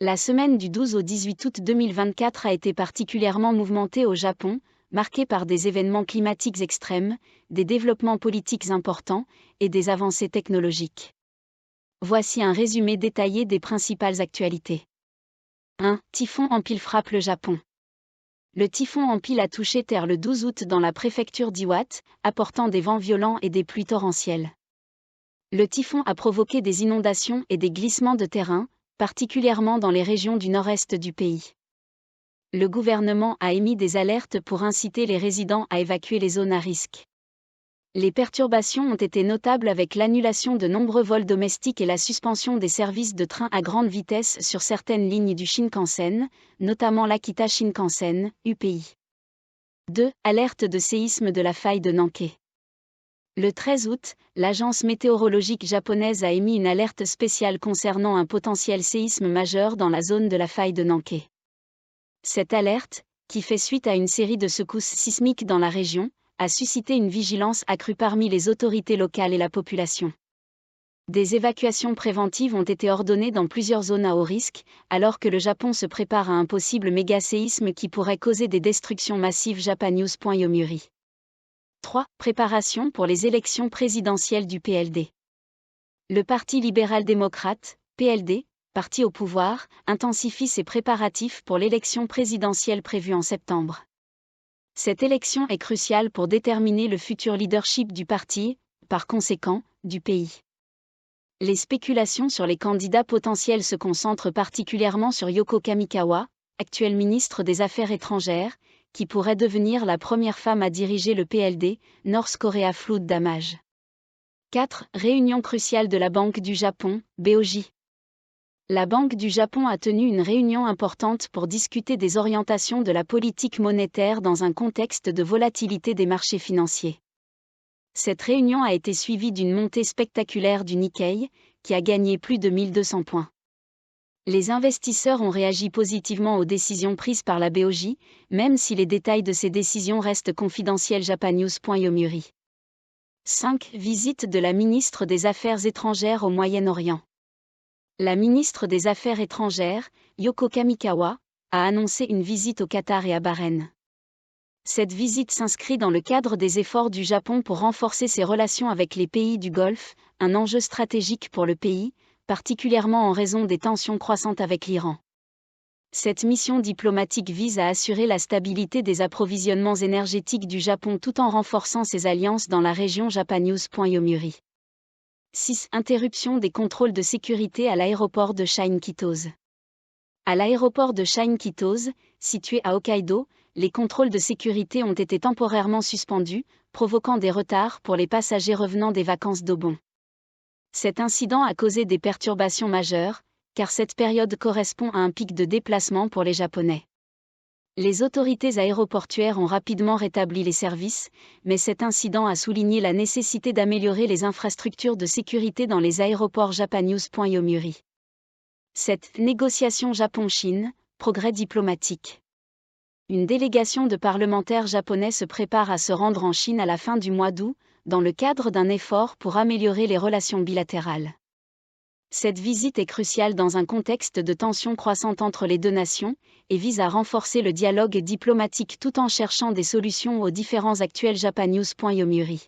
La semaine du 12 au 18 août 2024 a été particulièrement mouvementée au Japon, marquée par des événements climatiques extrêmes, des développements politiques importants et des avancées technologiques. Voici un résumé détaillé des principales actualités. 1. Typhon Hampil frappe le Japon. Le typhon Hampil a touché terre le 12 août dans la préfecture d'Iwate, apportant des vents violents et des pluies torrentielles. Le typhon a provoqué des inondations et des glissements de terrain, particulièrement dans les régions du nord-est du pays. Le gouvernement a émis des alertes pour inciter les résidents à évacuer les zones à risque. Les perturbations ont été notables avec l'annulation de nombreux vols domestiques et la suspension des services de train à grande vitesse sur certaines lignes du Shinkansen, notamment l'Akita Shinkansen, UPI. 2. Alerte de séisme de la faille de Nanké. Le 13 août, l'agence météorologique japonaise a émis une alerte spéciale concernant un potentiel séisme majeur dans la zone de la faille de Nanké. Cette alerte, qui fait suite à une série de secousses sismiques dans la région, a suscité une vigilance accrue parmi les autorités locales et la population. Des évacuations préventives ont été ordonnées dans plusieurs zones à haut risque, alors que le Japon se prépare à un possible méga-séisme qui pourrait causer des destructions massives. Japannews.Yomiuri. 3. Préparation pour les élections présidentielles du PLD. Le Parti libéral-démocrate, PLD, parti au pouvoir, intensifie ses préparatifs pour l'élection présidentielle prévue en septembre. Cette élection est cruciale pour déterminer le futur leadership du parti, par conséquent, du pays. Les spéculations sur les candidats potentiels se concentrent particulièrement sur Yoko Kamikawa, actuelle ministre des Affaires étrangères, qui pourrait devenir la première femme à diriger le PLD, North Korea Flood Damage. 4. Réunion cruciale de la Banque du Japon, BOJ. La Banque du Japon a tenu une réunion importante pour discuter des orientations de la politique monétaire dans un contexte de volatilité des marchés financiers. Cette réunion a été suivie d'une montée spectaculaire du Nikkei, qui a gagné plus de 1200 points. Les investisseurs ont réagi positivement aux décisions prises par la BOJ, même si les détails de ces décisions restent confidentiels. Japannews.Yomiuri. 5. Visite de la ministre des Affaires étrangères au Moyen-Orient. La ministre des Affaires étrangères, Yoko Kamikawa, a annoncé une visite au Qatar et à Bahreïn. Cette visite s'inscrit dans le cadre des efforts du Japon pour renforcer ses relations avec les pays du Golfe, un enjeu stratégique pour le pays, particulièrement en raison des tensions croissantes avec l'Iran. Cette mission diplomatique vise à assurer la stabilité des approvisionnements énergétiques du Japon tout en renforçant ses alliances dans la région. Japannews.Yomiuri. 6. Interruption des contrôles de sécurité à l'aéroport de Shin-Kitose. À l'aéroport de Shin-Kitose, situé à Hokkaido, les contrôles de sécurité ont été temporairement suspendus, provoquant des retards pour les passagers revenant des vacances d'Obon. Cet incident a causé des perturbations majeures, car cette période correspond à un pic de déplacement pour les Japonais. Les autorités aéroportuaires ont rapidement rétabli les services, mais cet incident a souligné la nécessité d'améliorer les infrastructures de sécurité dans les aéroports. Japannews.Yomiuri. 7. Négociation Japon-Chine, progrès diplomatique. Une délégation de parlementaires japonais se prépare à se rendre en Chine à la fin du mois d'août, dans le cadre d'un effort pour améliorer les relations bilatérales. Cette visite est cruciale dans un contexte de tensions croissantes entre les deux nations, et vise à renforcer le dialogue diplomatique tout en cherchant des solutions aux différends actuels. Japannews.Yomiuri.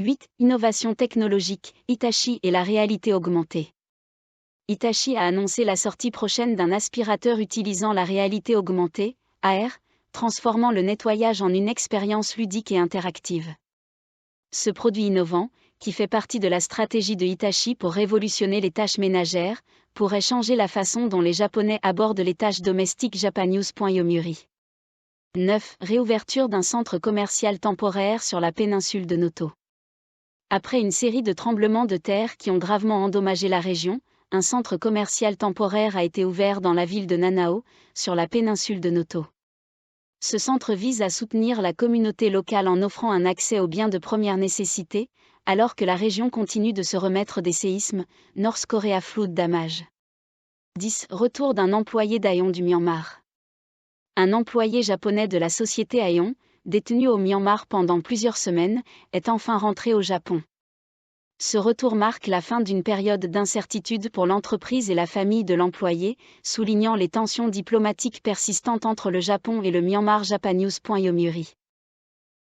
8. Innovation technologique, Hitachi et la réalité augmentée. Hitachi a annoncé la sortie prochaine d'un aspirateur utilisant la réalité augmentée, AR, transformant le nettoyage en une expérience ludique et interactive. Ce produit innovant, qui fait partie de la stratégie de Hitachi pour révolutionner les tâches ménagères, pourrait changer la façon dont les Japonais abordent les tâches domestiques. Japannews.Yomiuri. 9. Réouverture d'un centre commercial temporaire sur la péninsule de Noto. Après une série de tremblements de terre qui ont gravement endommagé la région, un centre commercial temporaire a été ouvert dans la ville de Nanao, sur la péninsule de Noto. Ce centre vise à soutenir la communauté locale en offrant un accès aux biens de première nécessité, alors que la région continue de se remettre des séismes. North Korea Flood Damage. 10. Retour d'un employé d'Aeon du Myanmar. Un employé japonais de la société Aeon, détenu au Myanmar pendant plusieurs semaines, est enfin rentré au Japon. Ce retour marque la fin d'une période d'incertitude pour l'entreprise et la famille de l'employé, soulignant les tensions diplomatiques persistantes entre le Japon et le Myanmar. Japanews.Yomiuri